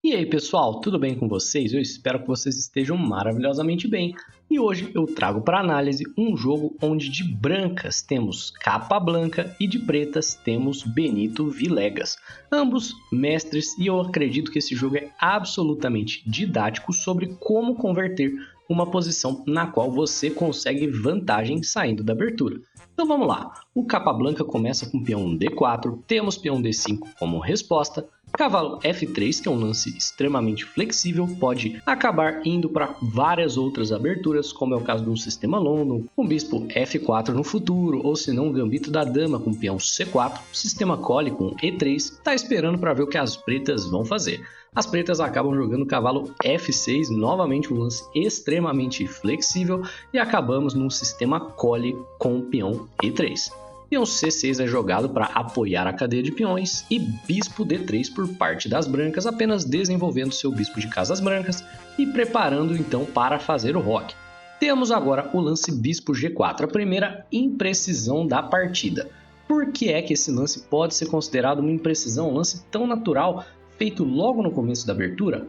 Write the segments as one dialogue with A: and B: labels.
A: E aí pessoal, tudo bem com vocês? Eu espero que vocês estejam maravilhosamente bem. E hoje eu trago para análise um jogo onde de brancas temos Capablanca e de pretas temos Benito Villegas. Ambos mestres, e eu acredito que esse jogo é absolutamente didático sobre como converter uma posição na qual você consegue vantagem saindo da abertura. Então vamos lá, o Capablanca começa com peão D4, temos peão D5 como resposta, cavalo F3, que é um lance extremamente flexível, pode acabar indo para várias outras aberturas, como é o caso de um sistema London, um bispo F4 no futuro, ou se não um gambito da dama com peão C4, sistema Collie com E3, tá esperando para ver o que as pretas vão fazer. As pretas acabam jogando cavalo F6, novamente um lance extremamente flexível, e acabamos num sistema Collie com peão E3. Peão C6 é jogado para apoiar a cadeia de peões e bispo D3 por parte das brancas, apenas desenvolvendo seu bispo de casas brancas e preparando então para fazer o roque. Temos agora o lance bispo G4, a primeira imprecisão da partida. Por que é que esse lance pode ser considerado uma imprecisão, um lance tão natural, feito logo no começo da abertura?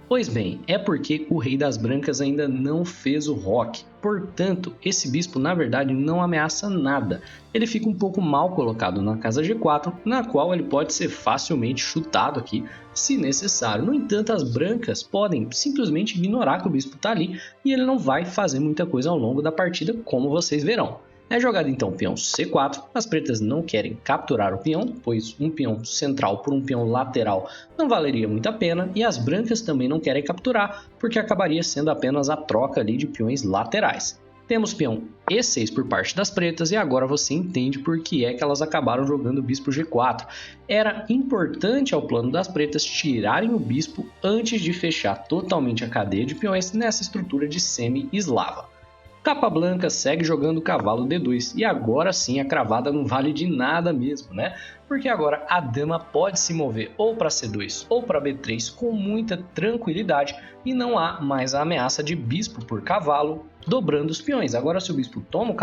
A: Pois bem, é porque o rei das brancas ainda não fez o roque, portanto, esse bispo na verdade não ameaça nada. Ele fica um pouco mal colocado na casa G4, na qual ele pode ser facilmente chutado aqui, se necessário. No entanto, as brancas podem simplesmente ignorar que o bispo está ali e ele não vai fazer muita coisa ao longo da partida, como vocês verão. É jogado então o peão C4, as pretas não querem capturar o peão, pois um peão central por um peão lateral não valeria muito a pena, e as brancas também não querem capturar, porque acabaria sendo apenas a troca ali de peões laterais. Temos peão E6 por parte das pretas, e agora você entende por que é que elas acabaram jogando o bispo G4. Era importante ao plano das pretas tirarem o bispo antes de fechar totalmente a cadeia de peões nessa estrutura de semi-eslava. Capablanca segue jogando cavalo D2, e agora sim a cravada não vale de nada mesmo, né? Porque agora a dama pode se mover ou para C2 ou para B3 com muita tranquilidade e não há mais a ameaça de bispo por cavalo dobrando os peões. Agora se o bispo toma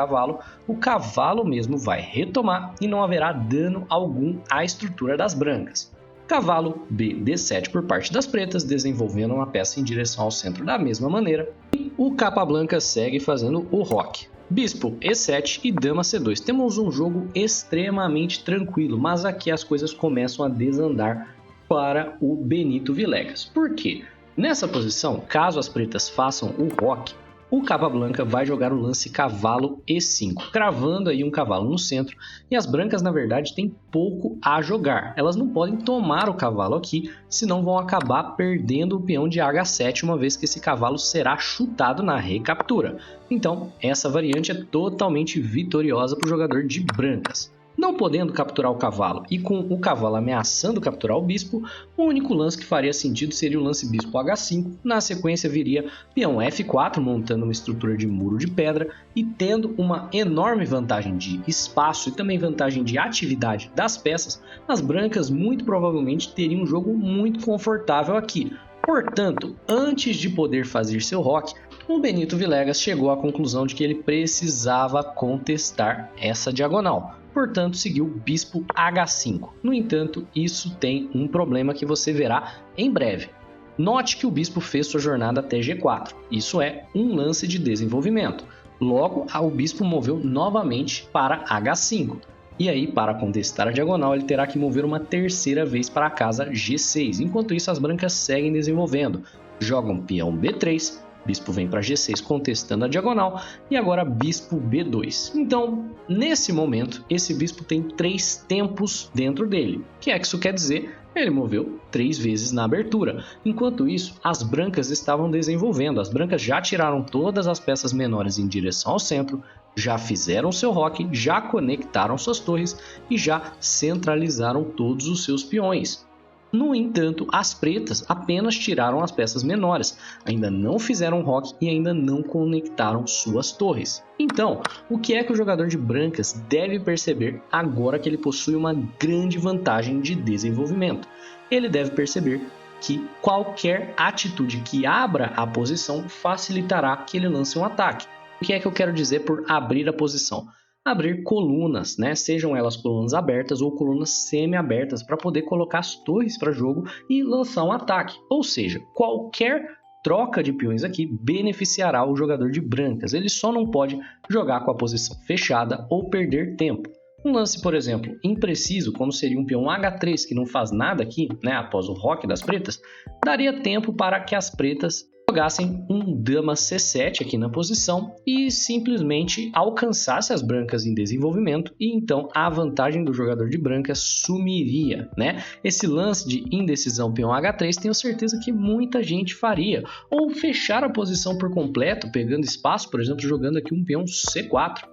A: o cavalo mesmo vai retomar e não haverá dano algum à estrutura das brancas. Cavalo B D7 por parte das pretas, desenvolvendo uma peça em direção ao centro da mesma maneira. E o Capablanca segue fazendo o roque. Bispo E7 e Dama C2. Temos um jogo extremamente tranquilo, mas aqui as coisas começam a desandar para o Benito Villegas. Por quê? Nessa posição, caso as pretas façam o roque, o Capablanca vai jogar o lance cavalo E5, cravando aí um cavalo no centro, e as brancas na verdade têm pouco a jogar. Elas não podem tomar o cavalo aqui, senão vão acabar perdendo o peão de H7, uma vez que esse cavalo será chutado na recaptura. Então essa variante é totalmente vitoriosa para o jogador de brancas. Não podendo capturar o cavalo e com o cavalo ameaçando capturar o bispo, o único lance que faria sentido seria o lance bispo H5, na sequência viria peão F4, montando uma estrutura de muro de pedra e tendo uma enorme vantagem de espaço e também vantagem de atividade das peças, as brancas muito provavelmente teriam um jogo muito confortável aqui. Portanto, antes de poder fazer seu roque, o Benito Villegas chegou à conclusão de que ele precisava contestar essa diagonal. Portanto, seguiu bispo H5. No entanto, isso tem um problema que você verá em breve. Note que o bispo fez sua jornada até G4. Isso é um lance de desenvolvimento. Logo, o bispo moveu novamente para H5. E aí, para contestar a diagonal, ele terá que mover uma terceira vez para a casa G6. Enquanto isso, as brancas seguem desenvolvendo. Jogam peão B3, bispo vem para G6 contestando a diagonal, e agora bispo B2. Então, nesse momento, esse bispo tem 3 tempos dentro dele. O que é que isso quer dizer? Ele moveu 3 vezes na abertura. Enquanto isso, as brancas estavam desenvolvendo. As brancas já tiraram todas as peças menores em direção ao centro, já fizeram seu roque, já conectaram suas torres e já centralizaram todos os seus peões. No entanto, as pretas apenas tiraram as peças menores, ainda não fizeram roque e ainda não conectaram suas torres. Então, o que é que o jogador de brancas deve perceber agora que ele possui uma grande vantagem de desenvolvimento? Ele deve perceber que qualquer atitude que abra a posição facilitará que ele lance um ataque. O que é que eu quero dizer por abrir a posição? abrir colunas, né? Sejam elas colunas abertas ou colunas semi-abertas, para poder colocar as torres para jogo e lançar um ataque. Ou seja, qualquer troca de peões aqui beneficiará o jogador de brancas. Ele só não pode jogar com a posição fechada ou perder tempo. Um lance, por exemplo, impreciso, como seria um peão H3 que não faz nada aqui, né, após o roque das pretas, daria tempo para que as pretas jogassem um dama C7 aqui na posição e simplesmente alcançasse as brancas em desenvolvimento, e então a vantagem do jogador de brancas sumiria, né? Esse lance de indecisão peão H3 tenho certeza que muita gente faria, ou fechar a posição por completo, pegando espaço, por exemplo, jogando aqui um peão C4.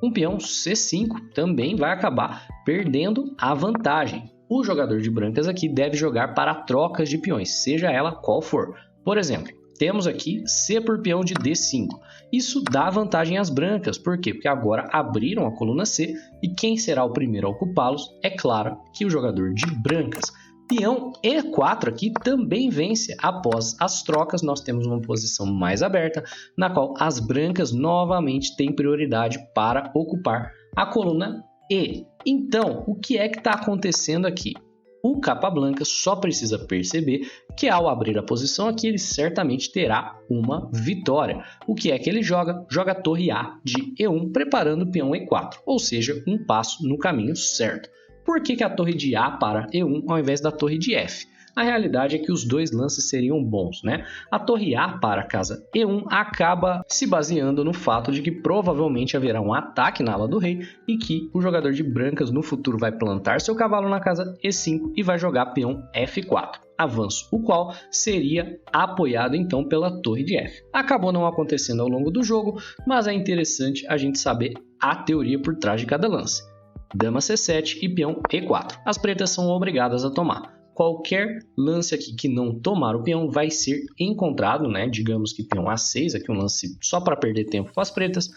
A: Um peão C5 também vai acabar perdendo a vantagem. O jogador de brancas aqui deve jogar para trocas de peões, seja ela qual for. Por exemplo, temos aqui C por peão de D5. Isso dá vantagem às brancas. Por quê? Porque agora abriram a coluna C e quem será o primeiro a ocupá-los? É claro que o jogador de brancas. Peão E4 aqui também vence. Após as trocas, nós temos uma posição mais aberta, na qual as brancas novamente têm prioridade para ocupar a coluna E. Então, o que é que está acontecendo aqui? O capa branca só precisa perceber que ao abrir a posição aqui, ele certamente terá uma vitória. O que é que ele joga? Joga a torre A de E1, preparando o peão E4, ou seja, um passo no caminho certo. Por que a torre de A para E1 ao invés da torre de F? A realidade é que os dois lances seriam bons, né? A torre A para a casa E1 acaba se baseando no fato de que provavelmente haverá um ataque na ala do rei e que o jogador de brancas no futuro vai plantar seu cavalo na casa E5 e vai jogar peão F4. Avanço, o qual seria apoiado então pela torre de F. Acabou não acontecendo ao longo do jogo, mas é interessante a gente saber a teoria por trás de cada lance. Dama C7 e peão E4. As pretas são obrigadas a tomar. Qualquer lance aqui que não tomar o peão vai ser encontrado, né? Digamos que peão A6, aqui um lance só para perder tempo com as pretas,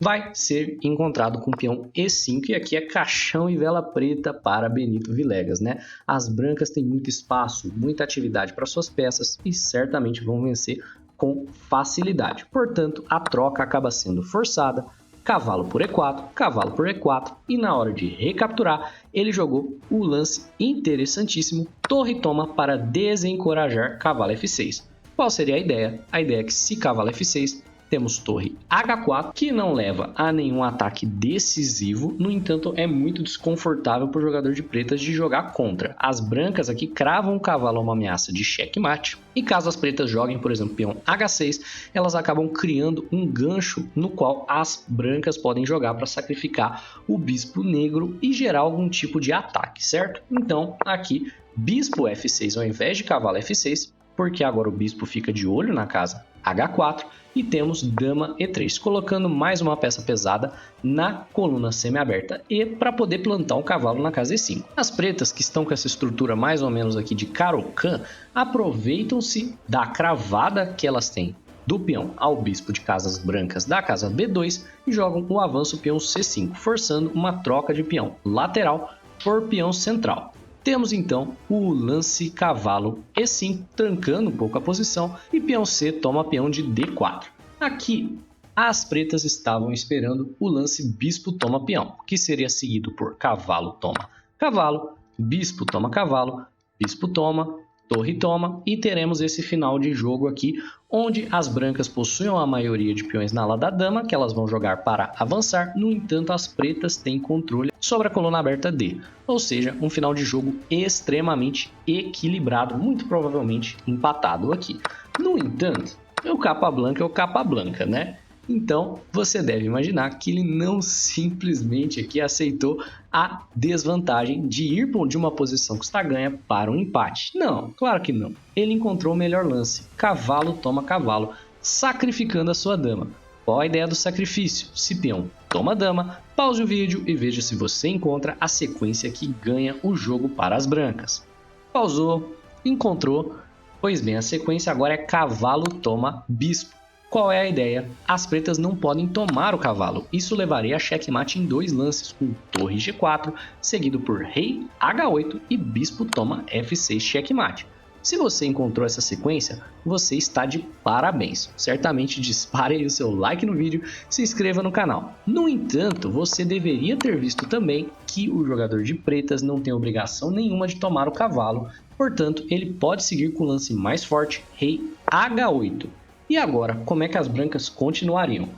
A: vai ser encontrado com peão E5, e aqui é caixão e vela preta para Benito Villegas, né? As brancas têm muito espaço, muita atividade para suas peças e certamente vão vencer com facilidade. Portanto, a troca acaba sendo forçada. Cavalo por E4, e na hora de recapturar, ele jogou o lance interessantíssimo, torre toma para desencorajar cavalo F6. Qual seria a ideia? A ideia é que se cavalo F6, temos torre H4, que não leva a nenhum ataque decisivo, no entanto é muito desconfortável para o jogador de pretas de jogar contra. As brancas aqui cravam o cavalo a uma ameaça de checkmate, e caso as pretas joguem, por exemplo, peão H6, elas acabam criando um gancho no qual as brancas podem jogar para sacrificar o bispo negro e gerar algum tipo de ataque, certo? Então aqui, bispo F6 ao invés de cavalo F6, porque agora o bispo fica de olho na casa H4, e temos dama E3, colocando mais uma peça pesada na coluna semi-aberta e para poder plantar um cavalo na casa E5. As pretas, que estão com essa estrutura mais ou menos aqui de Caro-Kann, aproveitam-se da cravada que elas têm do peão ao bispo de casas brancas da casa B2 e jogam o avanço peão C5, forçando uma troca de peão lateral por peão central. Temos então o lance cavalo E5, trancando um pouco a posição, e peão C toma peão de D4. Aqui, as pretas estavam esperando o lance bispo toma peão, que seria seguido por cavalo toma cavalo, bispo toma cavalo, bispo toma, torre toma, e teremos esse final de jogo aqui, onde as brancas possuem a maioria de peões na ala da dama, que elas vão jogar para avançar. No entanto, as pretas têm controle sobre a coluna aberta D, ou seja, um final de jogo extremamente equilibrado, muito provavelmente empatado aqui. No entanto, o capa branca é o capa branca, né? Então, você deve imaginar que ele não simplesmente aqui aceitou a desvantagem de ir de uma posição que está ganha para um empate. Não, claro que não. Ele encontrou o melhor lance, cavalo toma cavalo, sacrificando a sua dama. Qual a ideia do sacrifício? Se peão toma dama, pause o vídeo e veja se você encontra a sequência que ganha o jogo para as brancas. Pausou, encontrou, pois bem, a sequência agora é cavalo toma bispo. Qual é a ideia? As pretas não podem tomar o cavalo. Isso levaria a checkmate em dois lances, com torre G4, seguido por rei H8 e bispo toma F6 checkmate. Se você encontrou essa sequência, você está de parabéns. Certamente dispare aí o seu like no vídeo, se inscreva no canal. No entanto, você deveria ter visto também que o jogador de pretas não tem obrigação nenhuma de tomar o cavalo, portanto, ele pode seguir com o lance mais forte, rei H8. E agora, como é que as brancas continuariam?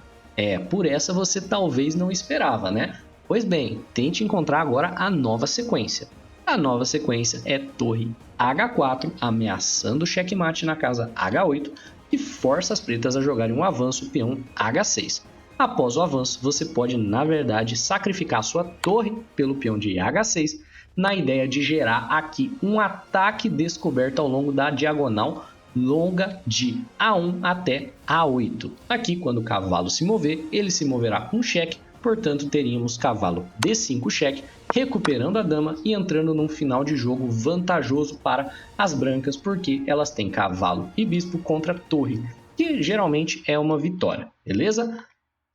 A: Por essa você talvez não esperava, né? Pois bem, tente encontrar agora a nova sequência. A nova sequência é torre H4, ameaçando o checkmate na casa H8, e força as pretas a jogarem um avanço peão H6. Após o avanço, você pode, na verdade, sacrificar sua torre pelo peão de H6, na ideia de gerar aqui um ataque descoberto ao longo da diagonal longa de A1 até A8. Aqui, quando o cavalo se mover, ele se moverá com cheque, portanto teríamos cavalo D5 cheque, recuperando a dama e entrando num final de jogo vantajoso para as brancas, porque elas têm cavalo e bispo contra torre, que geralmente é uma vitória, beleza?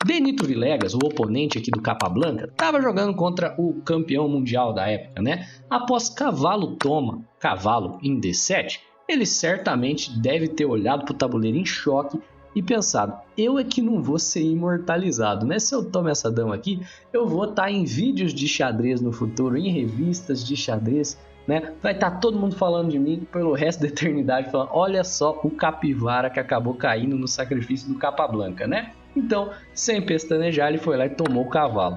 A: Benito Villegas, o oponente aqui do Capablanca, estava jogando contra o campeão mundial da época, né? Após cavalo toma cavalo em D7, ele certamente deve ter olhado para o tabuleiro em choque e pensado, eu é que não vou ser imortalizado, né? Se eu tomo essa dama aqui, eu vou estar em vídeos de xadrez no futuro, em revistas de xadrez, né? Vai estar todo mundo falando de mim pelo resto da eternidade, falando, olha só o capivara que acabou caindo no sacrifício do Capablanca, né? Então, sem pestanejar, ele foi lá e tomou o cavalo.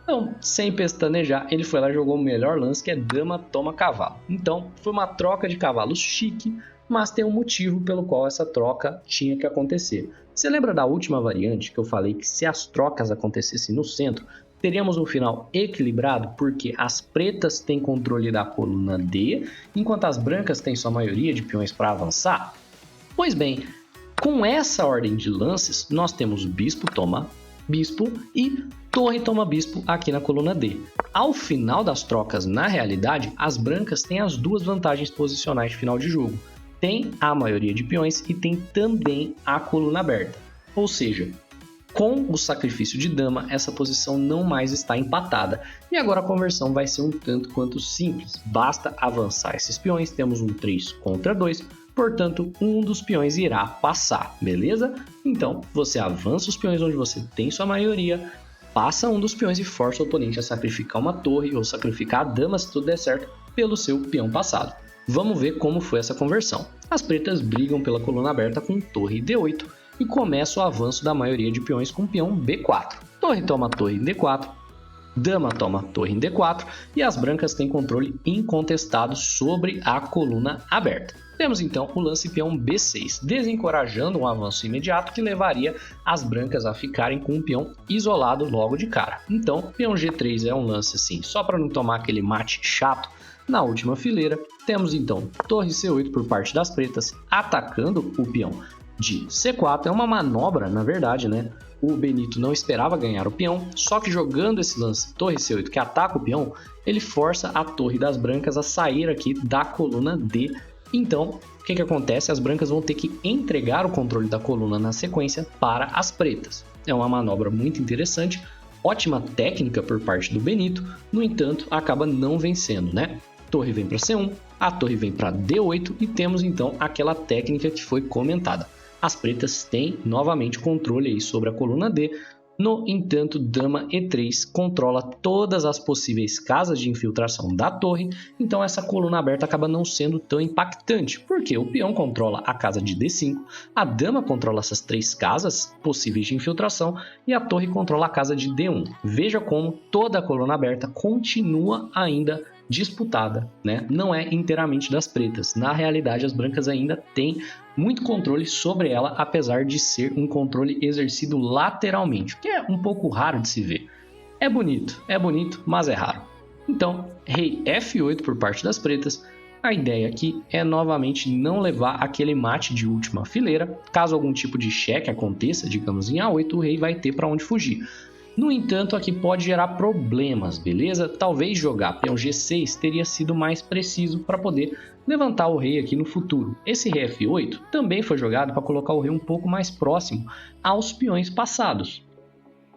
A: Então, sem pestanejar, ele foi lá e jogou o melhor lance, que é dama toma cavalo. Então, foi uma troca de cavalos chique, mas tem um motivo pelo qual essa troca tinha que acontecer. Você lembra da última variante que eu falei que se as trocas acontecessem no centro, teríamos um final equilibrado, porque as pretas têm controle da coluna D, enquanto as brancas têm sua maioria de peões para avançar? Pois bem, com essa ordem de lances, nós temos bispo toma bispo e torre toma bispo aqui na coluna D. Ao final das trocas, na realidade, as brancas têm as duas vantagens posicionais de final de jogo. Tem a maioria de peões e tem também a coluna aberta. Ou seja, com o sacrifício de dama, essa posição não mais está empatada. E agora a conversão vai ser um tanto quanto simples. Basta avançar esses peões, temos um 3 contra 2, portanto, um dos peões irá passar, beleza? Então, você avança os peões onde você tem sua maioria, passa um dos peões e força o oponente a sacrificar uma torre ou sacrificar a dama, se tudo der certo, pelo seu peão passado. Vamos ver como foi essa conversão. As pretas brigam pela coluna aberta com torre D8 e começa o avanço da maioria de peões com peão B4. Torre toma torre em D4, dama toma torre em D4 e as brancas têm controle incontestado sobre a coluna aberta. Temos então o lance peão B6, desencorajando um avanço imediato que levaria as brancas a ficarem com um peão isolado logo de cara. Então, peão G3 é um lance assim, só para não tomar aquele mate chato. Na última fileira, temos então torre C8 por parte das pretas, atacando o peão de C4. É uma manobra, na verdade, né? O Benito não esperava ganhar o peão, só que jogando esse lance torre C8 que ataca o peão, ele força a torre das brancas a sair aqui da coluna D. Então, o que acontece? As brancas vão ter que entregar o controle da coluna na sequência para as pretas. É uma manobra muito interessante, ótima técnica por parte do Benito, no entanto, acaba não vencendo, né? Torre vem para C1, a torre vem para D8 e temos então aquela técnica que foi comentada. As pretas têm novamente controle aí sobre a coluna D, no entanto, dama E3 controla todas as possíveis casas de infiltração da torre, então essa coluna aberta acaba não sendo tão impactante, porque o peão controla a casa de D5, a dama controla essas 3 casas possíveis de infiltração e a torre controla a casa de D1. Veja como toda a coluna aberta continua ainda disputada, né? Não é inteiramente das pretas. Na realidade, as brancas ainda têm muito controle sobre ela, apesar de ser um controle exercido lateralmente, o que é um pouco raro de se ver. É bonito, mas é raro. Então, rei F8 por parte das pretas. A ideia aqui é novamente não levar aquele mate de última fileira. Caso algum tipo de cheque aconteça, digamos em A8, o rei vai ter para onde fugir. No entanto, aqui pode gerar problemas, beleza? Talvez jogar peão G6 teria sido mais preciso para poder levantar o rei aqui no futuro. Esse rei F8 também foi jogado para colocar o rei um pouco mais próximo aos peões passados.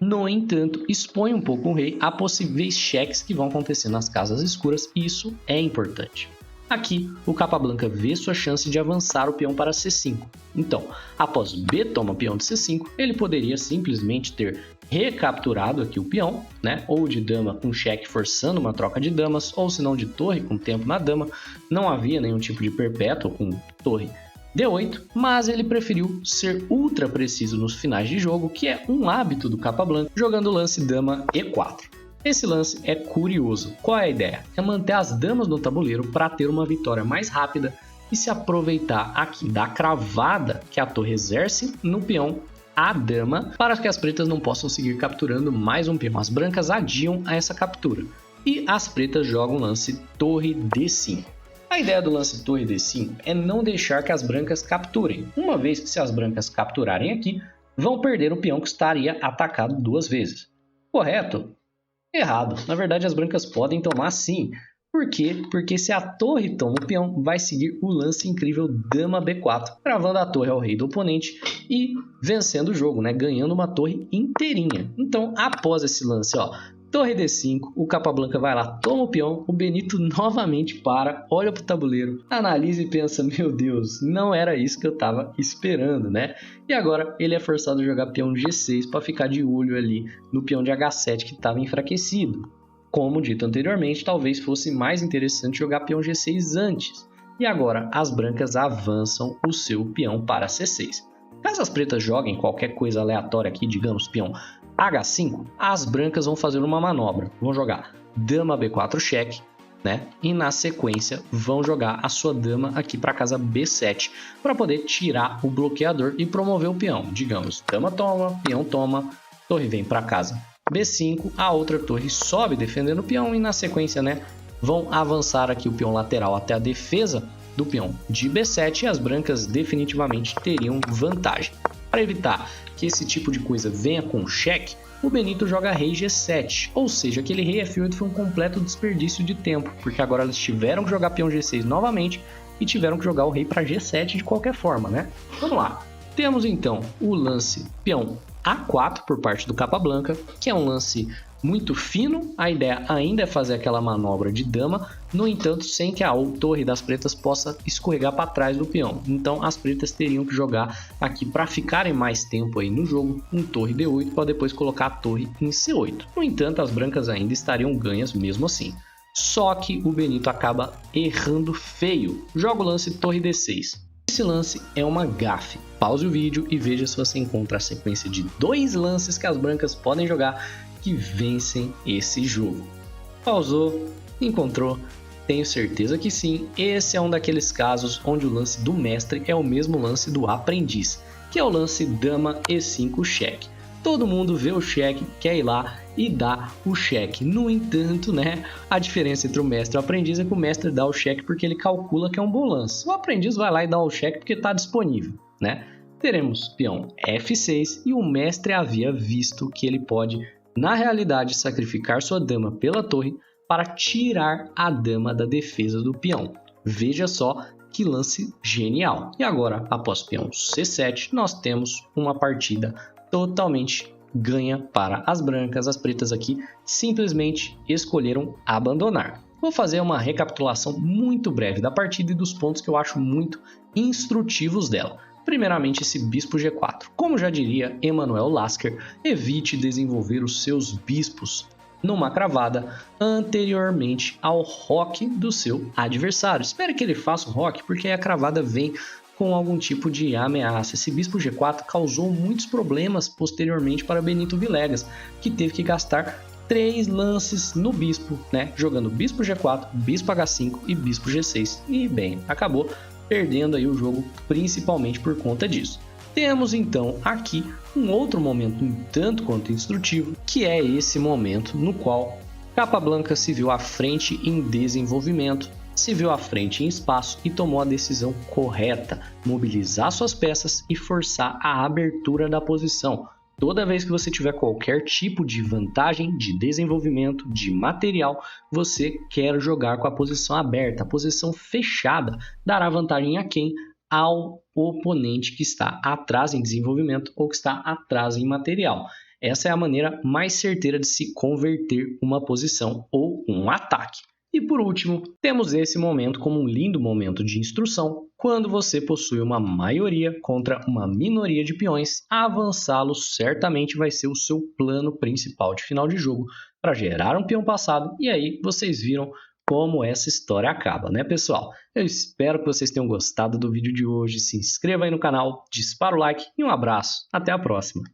A: No entanto, expõe um pouco o rei a possíveis cheques que vão acontecer nas casas escuras e isso é importante. Aqui, o capa branca vê sua chance de avançar o peão para C5. Então, após B toma peão de C5, ele poderia simplesmente ter recapturado aqui o peão, né? Ou de dama com cheque forçando uma troca de damas, ou se não de torre com tempo na dama. Não havia nenhum tipo de perpétuo com torre D8, mas ele preferiu ser ultra preciso nos finais de jogo, que é um hábito do capa branca, jogando o lance dama E4. Esse lance é curioso. Qual é a ideia? É manter as damas no tabuleiro para ter uma vitória mais rápida e se aproveitar aqui da cravada que a torre exerce no peão a dama, para que as pretas não possam seguir capturando mais um peão. As brancas adiam a essa captura e as pretas jogam o lance torre D5. A ideia do lance torre D5 é não deixar que as brancas capturem, uma vez que se as brancas capturarem aqui, vão perder o peão que estaria atacado 2 vezes. Correto? Errado. Na verdade, as brancas podem tomar sim. Por quê? Porque se a torre toma o peão, vai seguir o lance incrível dama B4, gravando a torre ao rei do oponente e vencendo o jogo, né? Ganhando uma torre inteirinha. Então, após esse lance, ó, torre D5, o capa branca vai lá, toma o peão, o Benito novamente para, olha para o tabuleiro, analisa e pensa, meu Deus, não era isso que eu estava esperando, né? E agora ele é forçado a jogar peão G6 para ficar de olho ali no peão de H7 que estava enfraquecido. Como dito anteriormente, talvez fosse mais interessante jogar peão G6 antes. E agora as brancas avançam o seu peão para C6. Caso as pretas joguem qualquer coisa aleatória aqui, digamos peão H5, as brancas vão fazer uma manobra. Vão jogar dama B4 cheque, né? E na sequência vão jogar a sua dama aqui para casa B7 para poder tirar o bloqueador e promover o peão. Digamos, dama toma, peão toma, torre vem para casa B5, a outra torre sobe defendendo o peão e na sequência, né, vão avançar aqui o peão lateral até a defesa do peão de B7 e as brancas definitivamente teriam vantagem. Para evitar que esse tipo de coisa venha com cheque, o Benito joga rei G7, ou seja, aquele rei F8 foi um completo desperdício de tempo, porque agora eles tiveram que jogar peão G6 novamente e tiveram que jogar o rei para G7 de qualquer forma, né? Vamos lá. Temos então o lance peão A4 por parte do capa branca, que é um lance muito fino. A ideia ainda é fazer aquela manobra de dama, no entanto, sem que a torre das pretas possa escorregar para trás do peão. Então as pretas teriam que jogar aqui para ficarem mais tempo aí no jogo, um torre D8 para depois colocar a torre em C8. No entanto, as brancas ainda estariam ganhas mesmo assim. Só que o Benito acaba errando feio. Joga o lance torre D6. Esse lance é uma gafe. Pause o vídeo e veja se você encontra a sequência de 2 lances que as brancas podem jogar que vencem esse jogo. Pausou? Encontrou? Tenho certeza que sim. Esse é um daqueles casos onde o lance do mestre é o mesmo lance do aprendiz, que é o lance dama E5 cheque. Todo mundo vê o cheque, quer ir lá e dá o cheque. No entanto, né, a diferença entre o mestre e o aprendiz é que o mestre dá o cheque porque ele calcula que é um bom lance. O aprendiz vai lá e dá o cheque porque está disponível, né? Teremos peão F6 e o mestre havia visto que ele pode, na realidade, sacrificar sua dama pela torre para tirar a dama da defesa do peão. Veja só que lance genial. E agora, após peão C7, nós temos uma partida totalmente ganha para as brancas. As pretas aqui simplesmente escolheram abandonar. Vou fazer uma recapitulação muito breve da partida e dos pontos que eu acho muito instrutivos dela. Primeiramente, esse bispo G4. Como já diria Emanuel Lasker, evite desenvolver os seus bispos numa cravada anteriormente ao roque do seu adversário. Espere que ele faça o roque, porque aí a cravada vem com algum tipo de ameaça. Esse bispo G4 causou muitos problemas posteriormente para Benito Villegas, que teve que gastar 3 lances no bispo, né? Jogando bispo G4, bispo H5 e bispo G6. E bem, acabou perdendo aí o jogo principalmente por conta disso. Temos então aqui um outro momento um tanto quanto instrutivo, que é esse momento no qual Capa Blanca se viu à frente em desenvolvimento, se viu à frente em espaço e tomou a decisão correta, mobilizar suas peças e forçar a abertura da posição. Toda vez que você tiver qualquer tipo de vantagem de desenvolvimento, de material, você quer jogar com a posição aberta. A posição fechada dará vantagem a quem? Ao oponente que está atrás em desenvolvimento ou que está atrás em material. Essa é a maneira mais certeira de se converter uma posição ou um ataque. E por último, temos esse momento como um lindo momento de instrução, quando você possui uma maioria contra uma minoria de peões, avançá-los certamente vai ser o seu plano principal de final de jogo para gerar um peão passado, e aí vocês viram como essa história acaba, né, pessoal? Eu espero que vocês tenham gostado do vídeo de hoje, se inscreva aí no canal, dispara o like e um abraço, até a próxima!